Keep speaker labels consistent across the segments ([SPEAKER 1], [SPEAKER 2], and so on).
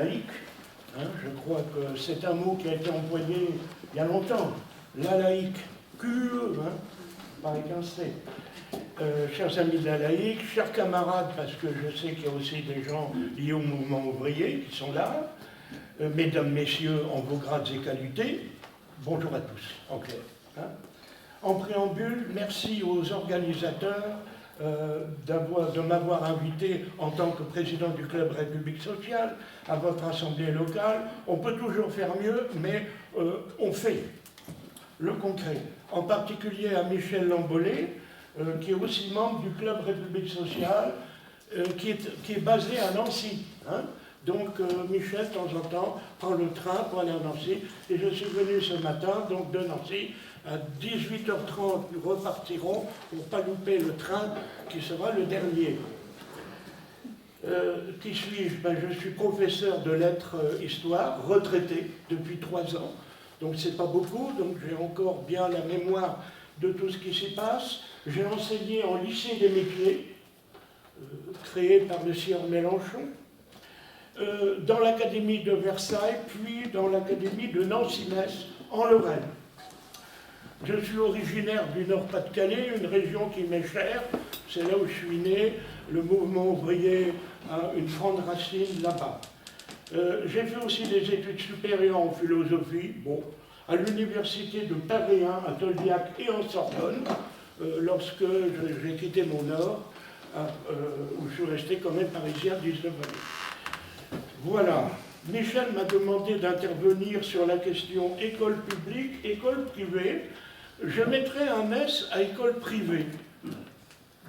[SPEAKER 1] laïque. Hein, je crois que c'est un mot qui a été employé il y a longtemps. La laïque, QE, hein, pas avec un C. Chers amis de la laïque, chers camarades, parce que je sais qu'il y a aussi des gens liés au mouvement ouvrier qui sont là, mesdames, messieurs, en vos grades et qualités, bonjour à tous, en clair. Hein. En préambule, merci aux organisateurs de m'avoir invité en tant que président du Club République Sociale à votre assemblée locale. On peut toujours faire mieux, mais on fait le concret. En particulier à Michel Lambollet, qui est aussi membre du Club République Sociale, qui est basé à Nancy. Hein. Donc Michel, de temps en temps, prend le train pour aller à Nancy. Et je suis venu ce matin, donc de Nancy, à 18h30, nous repartirons pour ne pas louper le train qui sera le dernier. Qui suis-je? Je suis professeur de lettres histoire, retraité depuis 3 ans. Donc c'est pas beaucoup, donc j'ai encore bien la mémoire de tout ce qui s'y passe. J'ai enseigné en lycée des métiers, créé par le sieur Mélenchon, dans l'académie de Versailles, puis dans l'académie de Nancy-Metz, en Lorraine. Je suis originaire du Nord-Pas-de-Calais, une région qui m'est chère. C'est là où je suis né. Le mouvement ouvrier a une grande racine là-bas. J'ai fait aussi des études supérieures en philosophie, à l'université de Paris 1, à Tolbiac et en Sorbonne, lorsque j'ai quitté mon Nord, où je suis resté quand même parisien 19 années. Voilà. Michel m'a demandé d'intervenir sur la question école publique, école privée. Je mettrai un S à école privée,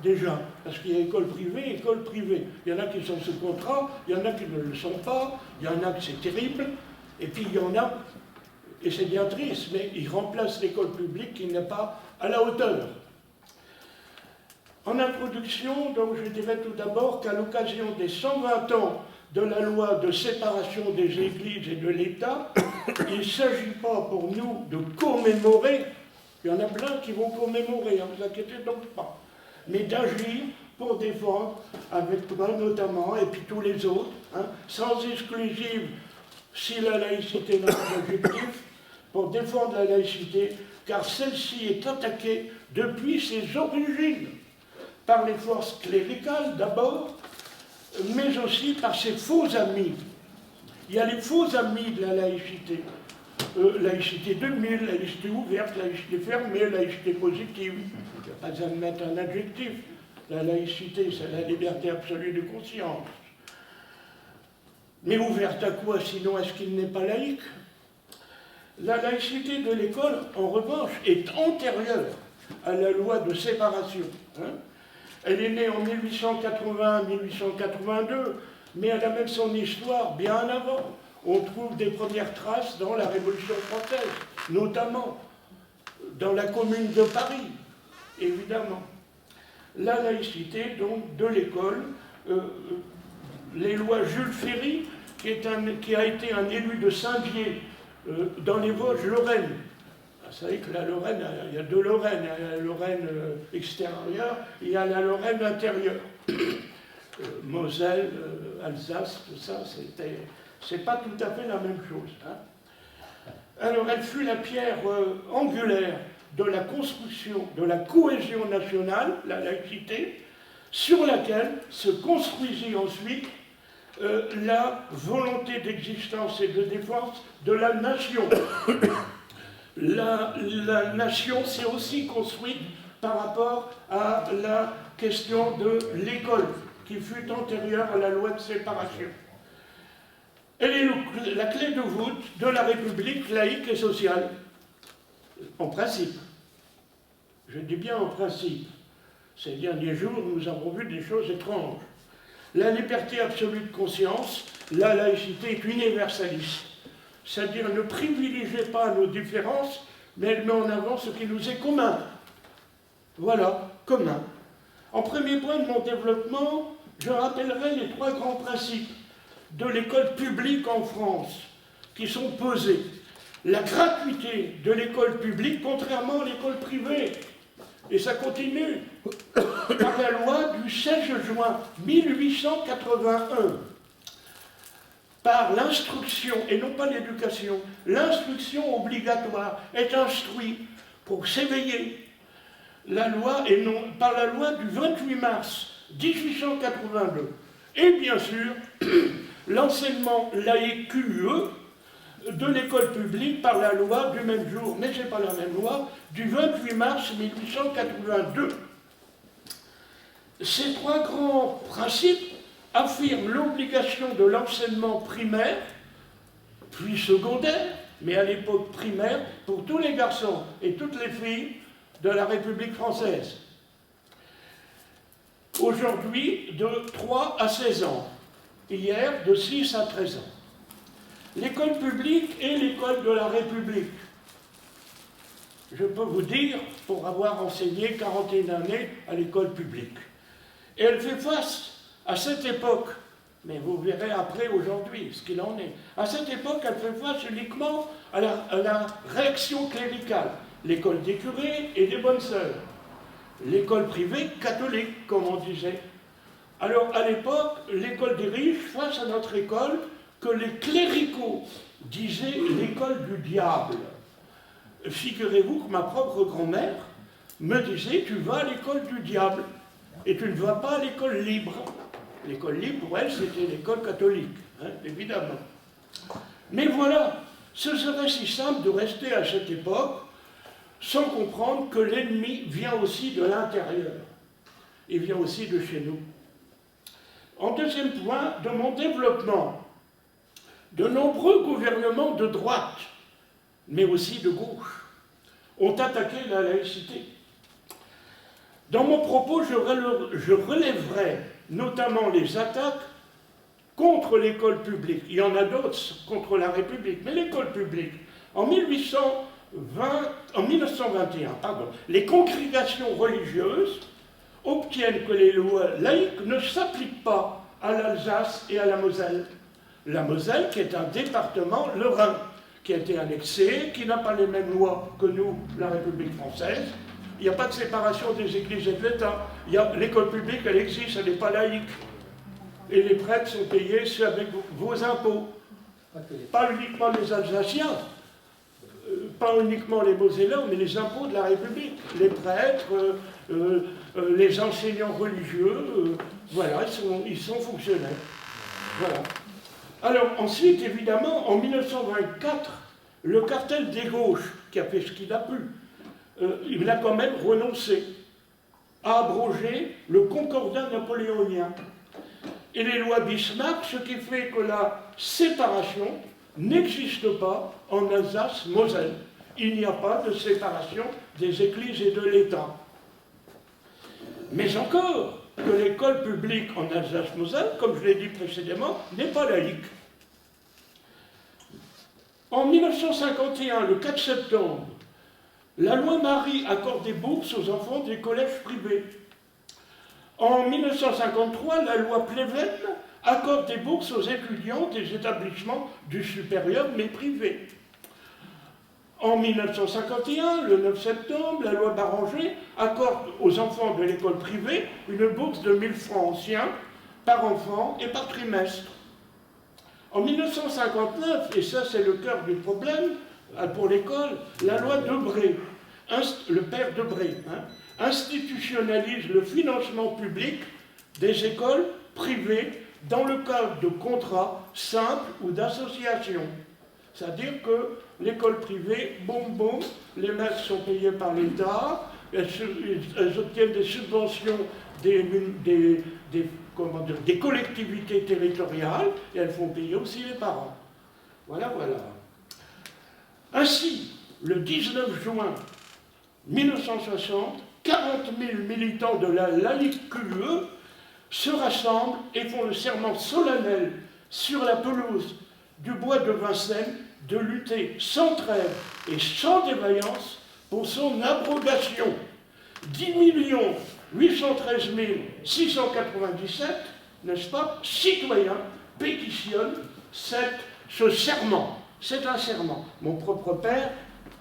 [SPEAKER 1] déjà, parce qu'il y a école privée, école privée. Il y en a qui sont sous contrat, il y en a qui ne le sont pas, il y en a que c'est terrible, et puis il y en a, et c'est bien triste, mais ils remplacent l'école publique qui n'est pas à la hauteur. En introduction, donc, je dirais tout d'abord qu'à l'occasion des 120 ans de la loi de séparation des églises et de l'État, il ne s'agit pas pour nous de commémorer, il y en a plein qui vont commémorer, ne vous inquiétez donc pas, mais d'agir pour défendre, avec moi notamment, et puis tous les autres, sans exclusive, si la laïcité n'a pas d'objectif, pour défendre la laïcité, car celle-ci est attaquée depuis ses origines, par les forces cléricales d'abord, mais aussi par ses faux amis. Il y a les faux amis de la laïcité. Laïcité 2000, laïcité ouverte, laïcité fermée, laïcité positive. Il n'y a pas à mettre un adjectif. La laïcité, c'est la liberté absolue de conscience. Mais ouverte à quoi, sinon à ce qu'il n'est pas laïque? La laïcité de l'école, en revanche, est antérieure à la loi de séparation. Elle est née en 1881-1882, mais elle a même son histoire bien avant. On trouve des premières traces dans la Révolution française, notamment dans la Commune de Paris, évidemment. La laïcité, donc, de l'école, les lois Jules Ferry, qui a été un élu de Saint-Dié dans les Vosges-Lorraine. Vous savez que la Lorraine, il y a 2 Lorraines, il y a la Lorraine extérieure et il y a la Lorraine intérieure. Moselle, Alsace, tout ça, c'est pas tout à fait la même chose. Alors, elle fut la pierre angulaire de la construction, de la cohésion nationale, la laïcité, sur laquelle se construisit ensuite la volonté d'existence et de défense de la nation. La nation s'est aussi construite par rapport à la question de l'école, qui fut antérieure à la loi de séparation. Elle est la clé de voûte de la République laïque et sociale, en principe. Je dis bien en principe. Ces derniers jours, nous avons vu des choses étranges. La liberté absolue de conscience, la laïcité est universaliste. C'est-à-dire ne privilégiez pas nos différences, mais elle met en avant ce qui nous est commun. Voilà, commun. En premier point de mon développement, je rappellerai les 3 grands principes de l'école publique en France, qui sont posés. La gratuité de l'école publique, contrairement à l'école privée. Et ça continue par la loi du 16 juin 1881. par l'instruction, et non pas l'éducation, l'instruction obligatoire, est instruit pour s'éveiller. La loi, et non, par la loi du 28 mars 1882. Et bien sûr, l'enseignement laïque QE de l'école publique par la loi du même jour, mais ce n'est pas la même loi, du 28 mars 1882. Ces trois grands principes affirment l'obligation de l'enseignement primaire, puis secondaire, mais à l'époque primaire, pour tous les garçons et toutes les filles de la République française. Aujourd'hui, de 3 à 16 ans. Hier, de 6 à 13 ans. L'école publique est l'école de la République. Je peux vous dire, pour avoir enseigné 41 années à l'école publique. Et elle fait face à cette époque, mais vous verrez après aujourd'hui ce qu'il en est. À cette époque, elle fait face uniquement à la réaction cléricale. L'école des curés et des bonnes sœurs. L'école privée catholique, comme on disait. Alors, à l'époque, l'école des riches, face à notre école, que les cléricaux disaient l'école du diable. Figurez-vous que ma propre grand-mère me disait, tu vas à l'école du diable, et tu ne vas pas à l'école libre. L'école libre, pour elle, c'était l'école catholique, hein, évidemment. Mais voilà, ce serait si simple de rester à cette époque, sans comprendre que l'ennemi vient aussi de l'intérieur. Il vient aussi de chez nous. En deuxième point, de mon développement, de nombreux gouvernements de droite, mais aussi de gauche, ont attaqué la laïcité. Dans mon propos, je relèverai notamment les attaques contre l'école publique. Il y en a d'autres contre la République, mais l'école publique. En 1921, les congrégations religieuses obtiennent que les lois laïques ne s'appliquent pas à l'Alsace et à la Moselle. La Moselle, qui est un département lorrain, qui a été annexé, qui n'a pas les mêmes lois que nous, la République française. Il n'y a pas de séparation des églises et de l'État. L'école publique, elle existe, elle n'est pas laïque. Et les prêtres sont payés avec vos impôts. Pas uniquement les Alsaciens, pas uniquement les Mosellans, mais les impôts de la République. Les prêtres, les enseignants religieux, voilà, ils sont fonctionnaires. Voilà. Alors ensuite, évidemment, en 1924, le cartel des gauches, qui a fait ce qu'il a pu, il a quand même renoncé à abroger le concordat napoléonien et les lois Bismarck, ce qui fait que la séparation n'existe pas en Alsace-Moselle. Il n'y a pas de séparation des églises et de l'État. Mais encore, que l'école publique en Alsace-Moselle, comme je l'ai dit précédemment, n'est pas laïque. En 1951, le 4 septembre, la loi Marie accorde des bourses aux enfants des collèges privés. En 1953, la loi Pleven accorde des bourses aux étudiants des établissements du supérieur mais privés. En 1951, le 9 septembre, la loi Barranger accorde aux enfants de l'école privée une bourse de 1000 francs anciens par enfant et par trimestre. En 1959, et ça c'est le cœur du problème pour l'école, la loi Debré, le père Debré, institutionnalise le financement public des écoles privées dans le cadre de contrats simples ou d'associations. C'est-à-dire que l'école privée, boum, les maîtres sont payés par l'État, elles obtiennent des subventions des collectivités territoriales, et elles font payer aussi les parents. Voilà. Ainsi, le 19 juin 1960, 40 000 militants de la laïque QE se rassemblent et font le serment solennel sur la pelouse du bois de Vincennes de lutter sans trêve et sans défaillance pour son abrogation. 10 813 697, n'est-ce pas, citoyens pétitionnent ce serment. C'est un serment. Mon propre père,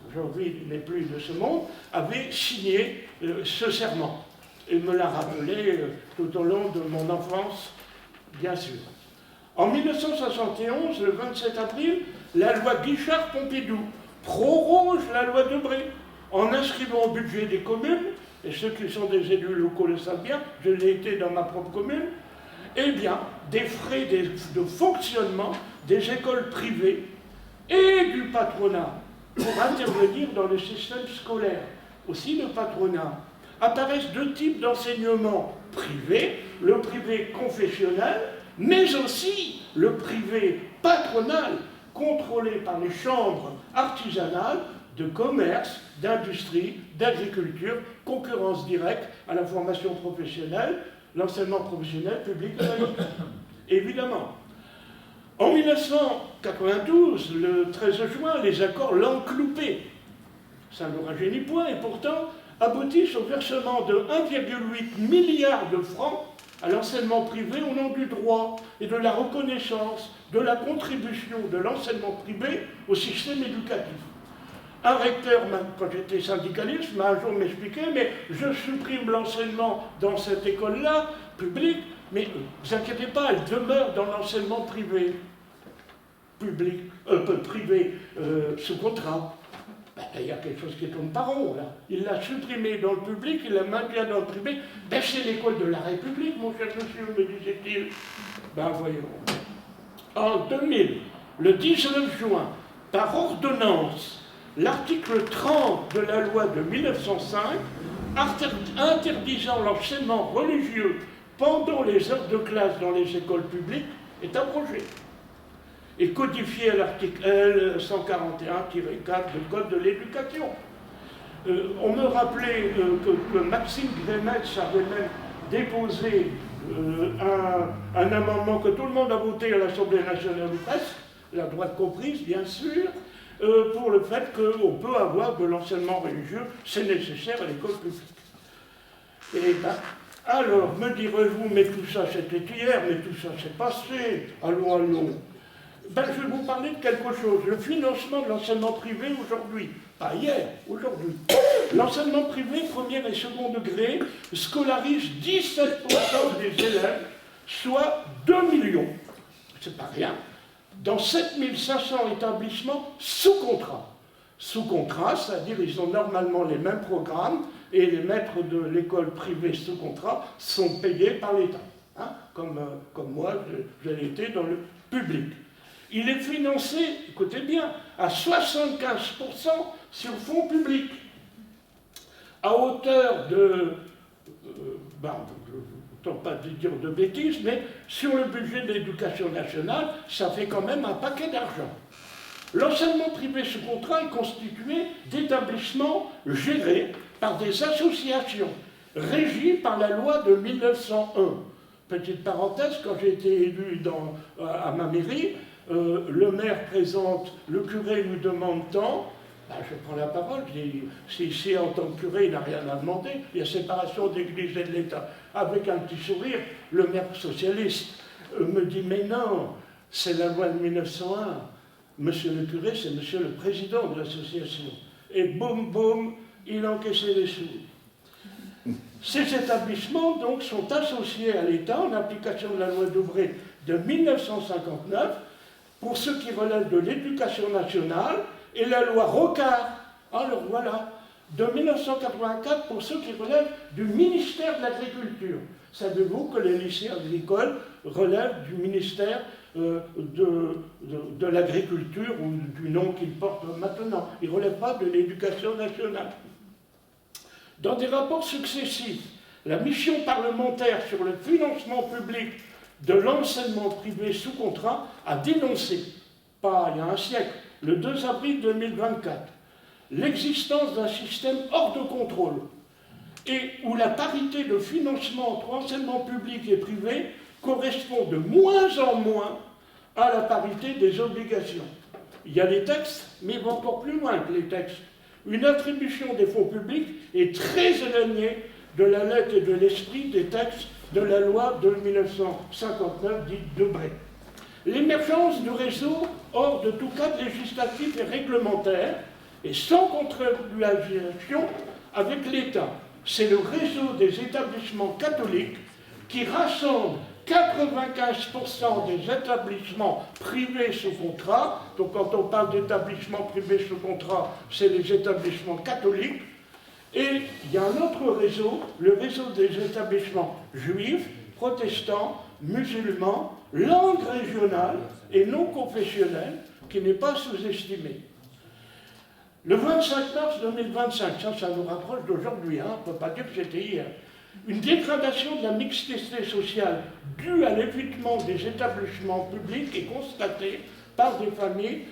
[SPEAKER 1] aujourd'hui il n'est plus de ce monde, avait signé ce serment. Et me l'a rappelé tout au long de mon enfance, bien sûr. En 1971, le 27 avril, la loi Guichard-Pompidou proroge la loi Debré en inscrivant au budget des communes, et ceux qui sont des élus locaux le savent bien, je l'ai été dans ma propre commune, eh bien, des frais de fonctionnement des écoles privées et du patronat pour intervenir dans le système scolaire. Aussi, le patronat. Apparaissent deux types d'enseignement privé, le privé confessionnel, mais aussi le privé patronal, contrôlé par les chambres artisanales de commerce, d'industrie, d'agriculture, concurrence directe à la formation professionnelle, l'enseignement professionnel public et laïque. Évidemment. En 1992, le 13 juin, les accords Lancloupé, ça ne rajeunit point, et pourtant aboutissent au versement de 1,8 milliard de francs à l'enseignement privé au nom du droit et de la reconnaissance de la contribution de l'enseignement privé au système éducatif. Un recteur, quand j'étais syndicaliste, m'a un jour m'expliqué, mais je supprime l'enseignement dans cette école-là, publique, mais ne vous inquiétez pas, elle demeure dans l'enseignement privé, privé sous contrat. Ben, il y a quelque chose qui tourne pas rond, là. Il l'a supprimé dans le public, il l'a maintenu dans le privé. Ben, c'est l'école de la République, mon cher monsieur, me disait-il. Ben, voyons. En 2000, le 19 juin, par ordonnance, l'article 30 de la loi de 1905, interdisant l'enseignement religieux pendant les heures de classe dans les écoles publiques, est abrogé et codifié à l'article L 141-4 du Code de l'éducation. On me rappelait que Maxime Grémetz avait même déposé un amendement que tout le monde a voté à l'Assemblée nationale, presque, la droite comprise, bien sûr, pour le fait qu'on peut avoir de l'enseignement religieux, c'est nécessaire à l'école publique. Et ben, alors, me direz-vous, mais tout ça c'était hier, mais tout ça c'est passé, allons. Ben, je vais vous parler de quelque chose, le financement de l'enseignement privé aujourd'hui, pas hier, aujourd'hui. L'enseignement privé, premier et second degré, scolarise 17% des élèves, soit 2 millions, c'est pas rien, dans 7500 établissements sous contrat. Sous contrat, c'est-à-dire ils ont normalement les mêmes programmes et les maîtres de l'école privée sous contrat sont payés par l'État, hein, comme moi, je l'ai été dans le public. Il est financé, écoutez bien, à 75% sur fonds publics, à hauteur de, je ne pas dire de bêtises, mais sur le budget de l'éducation nationale, ça fait quand même un paquet d'argent. L'enseignement privé sous contrat est constitué d'établissements gérés par des associations régies par la loi de 1901. Petite parenthèse, quand j'ai été élu à ma mairie, le maire présente, le curé nous demande tant, ben je prends la parole, je dis, si en tant que curé il n'a rien à demander, il y a séparation d'Église et de l'État. Avec un petit sourire, le maire socialiste me dit, mais non, c'est la loi de 1901. Monsieur le curé, c'est monsieur le président de l'association. Et boum, boum, il encaissait les sous. Ces établissements, donc, sont associés à l'État en application de la loi Debré de 1959 pour ce qui relève de l'éducation nationale et la loi Rocard, alors voilà, de 1984 pour ce qui relève du ministère de l'Agriculture. Savez-vous que les lycées agricoles relèvent du ministère de l'Agriculture ou du nom qu'ils portent maintenant? Ils ne relèvent pas de l'éducation nationale. Dans des rapports successifs, la mission parlementaire sur le financement public de l'enseignement privé sous contrat a dénoncé, pas il y a un siècle, le 2 avril 2024, l'existence d'un système hors de contrôle et où la parité de financement entre enseignement public et privé correspond de moins en moins à la parité des obligations. Il y a les textes, mais ils vont encore plus loin que les textes. Une attribution des fonds publics est très éloignée de la lettre et de l'esprit des textes de la loi de 1959 dite Debré. L'émergence du réseau hors de tout cadre législatif et réglementaire et sans contre-relation avec l'État. C'est le réseau des établissements catholiques qui rassemble 95% des établissements privés sous contrat, donc quand on parle d'établissements privés sous contrat, c'est les établissements catholiques, et il y a un autre réseau, le réseau des établissements juifs, protestants, musulmans, langue régionale et non confessionnelle, qui n'est pas sous-estimé. Le 25 mars 2025, ça nous rapproche d'aujourd'hui, hein, on ne peut pas dire que c'était hier, une dégradation de la mixité sociale due à l'évitement des établissements publics est constatée par des familles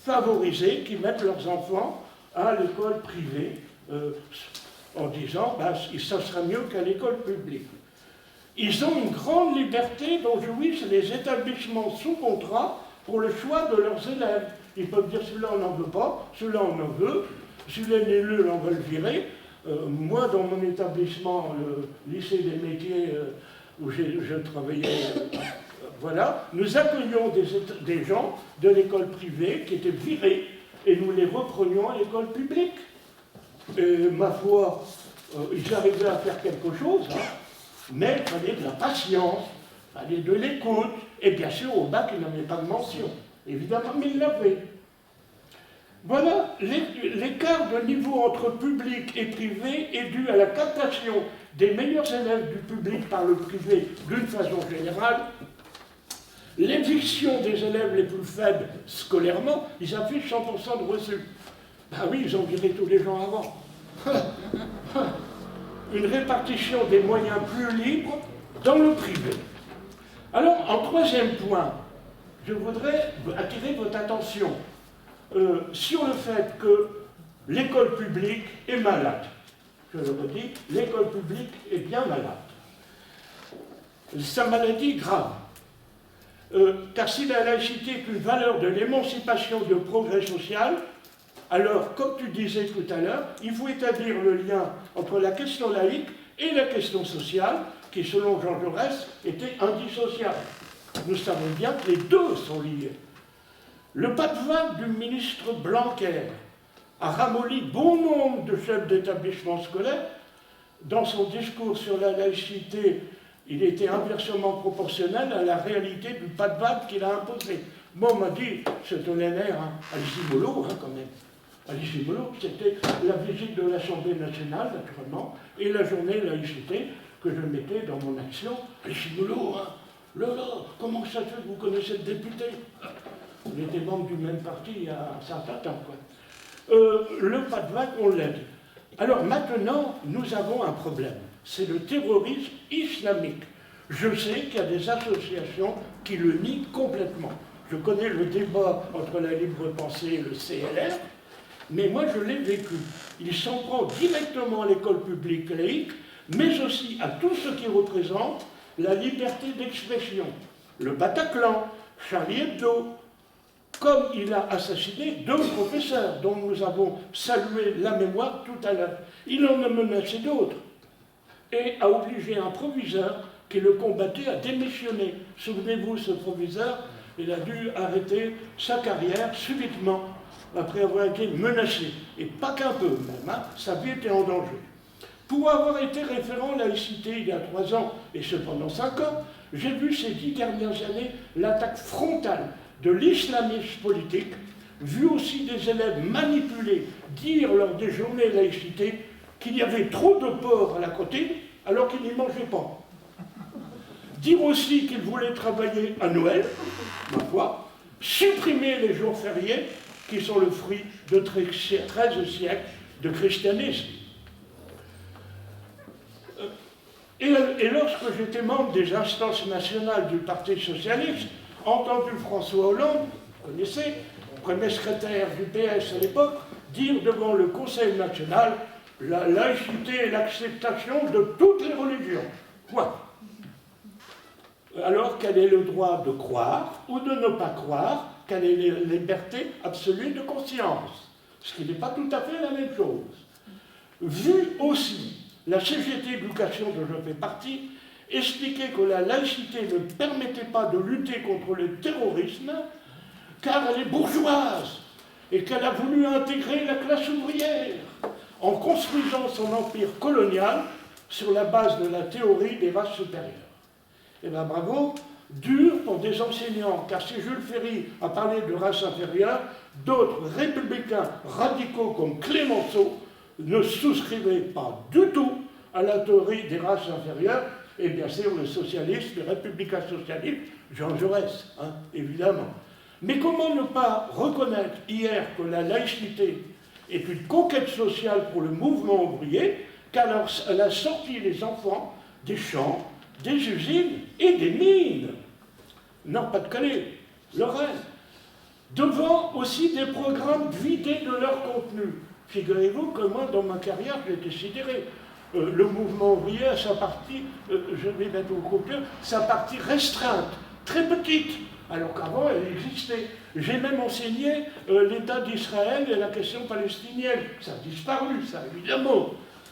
[SPEAKER 1] favorisées qui mettent leurs enfants à l'école privée en disant bah, ça sera mieux qu'à l'école publique. Ils ont une grande liberté dont jouissent les établissements sous contrat pour le choix de leurs élèves. Ils peuvent dire celui-là on n'en veut pas, celui-là on en veut, celui-là les nuls on veut le virer. Moi, dans mon établissement, le lycée des métiers où je travaillais, voilà, nous accueillions des gens de l'école privée qui étaient virés et nous les reprenions à l'école publique. Et ma foi, ils arrivaient à faire quelque chose, hein, mais il fallait de la patience, il fallait de l'écoute, et bien sûr, au bac, il n'avait pas de mention. Évidemment, mais il l'avait. Voilà, l'écart de niveau entre public et privé est dû à la captation des meilleurs élèves du public par le privé d'une façon générale. L'éviction des élèves les plus faibles scolairement, ils affichent 100% de reçus. Ben oui, ils ont viré tous les gens avant. Une répartition des moyens plus libres dans le privé. Alors, en troisième point, je voudrais attirer votre attention sur le fait que l'école publique est malade. Je le redis, l'école publique est bien malade. Sa maladie est grave. Car si la laïcité est une valeur de l'émancipation et du progrès social, alors, comme tu disais tout à l'heure, il faut établir le lien entre la question laïque et la question sociale, qui, selon Jean Jaurès, était indissociable. Nous savons bien que les deux sont liés. Le pas de vague du ministre Blanquer a ramolli bon nombre de chefs d'établissements scolaires. Dans son discours sur la laïcité, il était inversement proportionnel à la réalité du pas de vague qu'il a imposé. Moi, on m'a dit, c'est un air à Licimolo, quand même. À Licimolo, c'était la visite de l'Assemblée nationale, naturellement, et la journée laïcité que je mettais dans mon action. À Licimolo, là, comment ça se fait que vous connaissez le député? On était membres du même parti il y a un certain temps, quoi. Le pas de vague, on l'a dit. Alors maintenant, nous avons un problème. C'est le terrorisme islamique. Je sais qu'il y a des associations qui le nient complètement. Je connais le débat entre la libre pensée et le CLR, mais moi je l'ai vécu. Il s'en prend directement à l'école publique laïque, mais aussi à tout ce qui représente la liberté d'expression. Le Bataclan, Charlie Hebdo, comme il a assassiné 2 professeurs dont nous avons salué la mémoire tout à l'heure. Il en a menacé d'autres et a obligé un proviseur qui le combattait à démissionner. Souvenez-vous, ce proviseur, il a dû arrêter sa carrière subitement après avoir été menacé. Et pas qu'un peu même, hein, sa vie était en danger. Pour avoir été référent laïcité il y a 3 ans, et cependant 5 ans, j'ai vu ces 10 dernières années l'attaque frontale de l'islamisme politique, vu aussi des élèves manipulés dire lors des journées laïcité qu'il y avait trop de porc à la cantine alors qu'ils n'y mangeaient pas. Dire aussi qu'ils voulaient travailler à Noël, ma foi, supprimer les jours fériés qui sont le fruit de 13 siècles de christianisme. Et lorsque j'étais membre des instances nationales du Parti socialiste, entendu François Hollande, vous connaissez, premier secrétaire du PS à l'époque, dire devant le Conseil national la laïcité et l'acceptation de toutes les religions. Point. Alors, quel est le droit de croire ou de ne pas croire? Quelle est la liberté absolue de conscience? Ce qui n'est pas tout à fait la même chose. Vu aussi la CGT Éducation dont je fais partie, expliquait que la laïcité ne permettait pas de lutter contre le terrorisme car elle est bourgeoise et qu'elle a voulu intégrer la classe ouvrière en construisant son empire colonial sur la base de la théorie des races supérieures. Eh bien bravo, dur pour des enseignants, car si Jules Ferry a parlé de race inférieure, d'autres républicains radicaux comme Clémenceau ne souscrivaient pas du tout à la théorie des races inférieures, et bien sûr le socialiste, le républicain socialiste, Jean Jaurès, hein, évidemment. Mais comment ne pas reconnaître hier que la laïcité est une conquête sociale pour le mouvement ouvrier, car elle a sorti les enfants des champs, des usines et des mines. Nord-Pas-de-Calais, Lorraine, devant aussi des programmes vidés de leur contenu. Figurez-vous que moi, dans ma carrière, j'ai été sidéré. Le mouvement ouvrier a sa partie, je vais mettre au coupure, sa partie restreinte, très petite, alors qu'avant elle existait. J'ai même enseigné l'État d'Israël et la question palestinienne. Ça a disparu, ça, évidemment.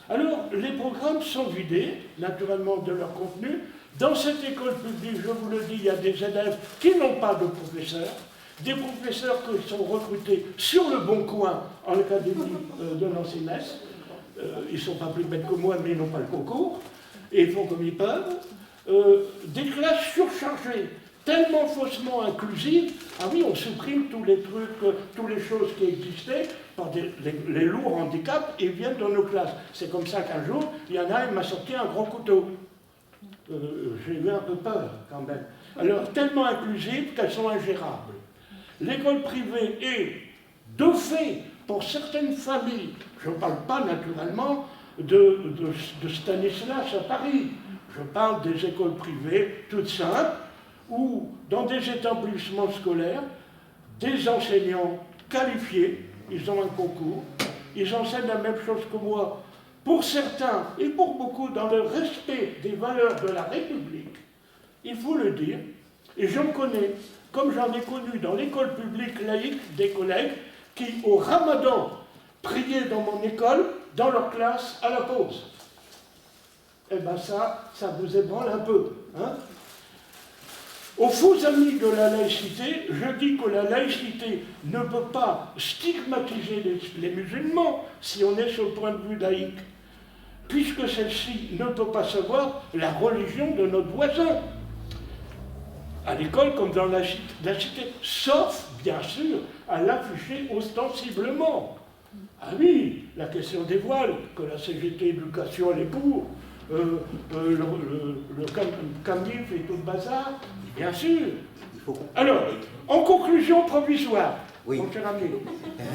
[SPEAKER 1] Alors, les programmes sont vidés, naturellement, de leur contenu. Dans cette école publique, je vous le dis, il y a des élèves qui n'ont pas de professeurs, des professeurs qui sont recrutés sur le bon coin en académie de Nancy Metz. Ils ne sont pas plus bêtes que moi, mais ils n'ont pas le concours, et ils font comme ils peuvent. Des classes surchargées, tellement faussement inclusives. Ah oui, on supprime tous les trucs, toutes les choses qui existaient par les lourds handicaps, et viennent dans nos classes. C'est comme ça qu'un jour, il y en a un qui m'a sorti un gros couteau. J'ai eu un peu peur, quand même. Alors, tellement inclusives qu'elles sont ingérables. L'école privée est, de fait, pour certaines familles, je ne parle pas naturellement de Stanislas à Paris, je parle des écoles privées toutes simples, où, dans des établissements scolaires, des enseignants qualifiés, ils ont un concours, ils enseignent la même chose que moi, pour certains et pour beaucoup, dans le respect des valeurs de la République, il faut le dire, et j'en connais, comme j'en ai connu dans l'école publique laïque, des collègues qui, au Ramadan, priaient dans mon école, dans leur classe, à la pause. Eh bien ça vous ébranle un peu, hein? Aux faux amis de la laïcité, je dis que la laïcité ne peut pas stigmatiser les musulmans si on est sur le point de vue laïque, puisque celle-ci ne peut pas savoir la religion de notre voisin, à l'école comme dans la cité, sauf, bien sûr, à l'afficher ostensiblement. Ah oui, la question des voiles, que la CGT Éducation elle est pour, le CAMIF et tout le bazar, bien sûr. Alors, en conclusion provisoire,
[SPEAKER 2] oui.
[SPEAKER 1] Mon cher ami,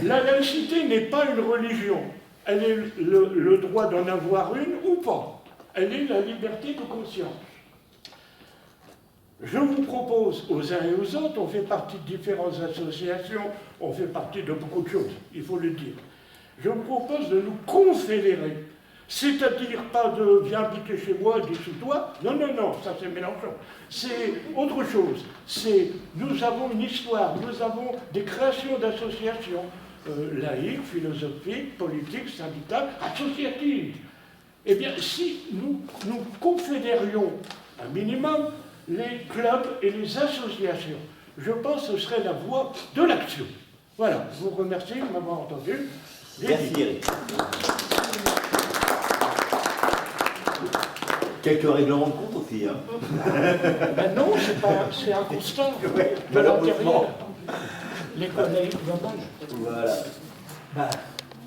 [SPEAKER 1] la laïcité n'est pas une religion. Elle est le droit d'en avoir une ou pas. Elle est la liberté de conscience. Je vous propose, aux uns et aux autres, on fait partie de différentes associations, on fait partie de beaucoup de choses, il faut le dire. Je vous propose de nous confédérer. C'est-à-dire pas de viens habiter chez moi, dissous-toi. Non, non, non, ça c'est Mélenchon. C'est autre chose. Nous avons une histoire, nous avons des créations d'associations laïques, philosophiques, politiques, syndicales, associatives. Eh bien, si nous confédérions un minimum les clubs et les associations, je pense que ce serait la voie de l'action. Voilà, je vous remercie de m'avoir entendu.
[SPEAKER 2] Merci Eric. Quelques règlements de compte aussi. Hein.
[SPEAKER 1] Ben non, c'est un constat de l'intérieur. Les collègues,
[SPEAKER 2] voilà.